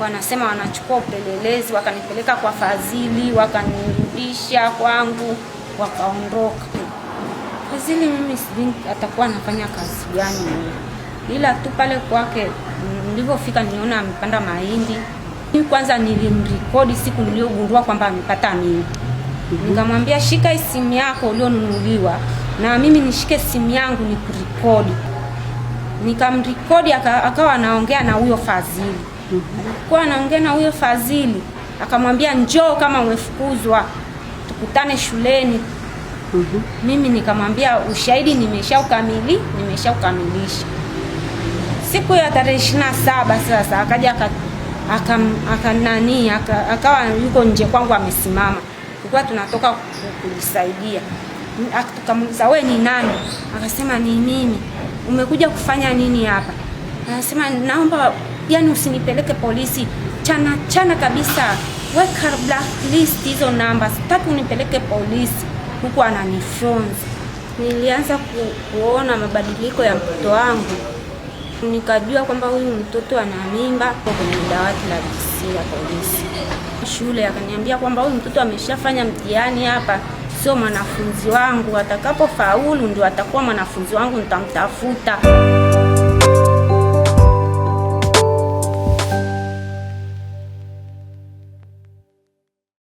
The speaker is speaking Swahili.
wanasema wanachukua upelelezi, wakanipeleka kwa Fadhili, wakanirudisha kwangu, wakaondoka. Fadhili mimi sijui atakuwa anafanya kazi gani, ila tu pale kwake nilipofika niona amepanda mahindi. Mimi kwanza nilimrekodi siku niliyogundua kwamba amepata mimba. Nikamwambia shika simu yako ulionunuliwa na mimi nishike simu yangu nikurekodi. Nikamrekodi akawa anaongea na huyo Fadhili. Kwa anaongea na huyo Fadhili akamwambia njoo kama umefukuzwa tukutane shuleni. Mimi nikamwambia ushahidi nimeshaukamilisha. Siku ya tarehe 27 sasa akaja akawa yuko nje kwangu amesimama. Tulikuwa tunatoka kujisaidia. Tukamuuliza wewe ni nani? Akasema ni mimi. Umekuja kufanya nini hapa? Anasema naomba yani usinipeleke polisi. Chana kabisa. Weka blacklist hizo namba. Sitaki unipeleke polisi. Huko ananifonza. Nilianza kuona mabadiliko ya mtoto wangu. Nikajua kwamba huyu mtoto ana mimba kwenye dawati la DC ya polisi. Shule akaniambia kwamba huyu mtoto ameshafanya mtihani hapa, sio mwanafunzi wangu, atakapofaulu ndio atakuwa mwanafunzi wangu, nitamtafuta.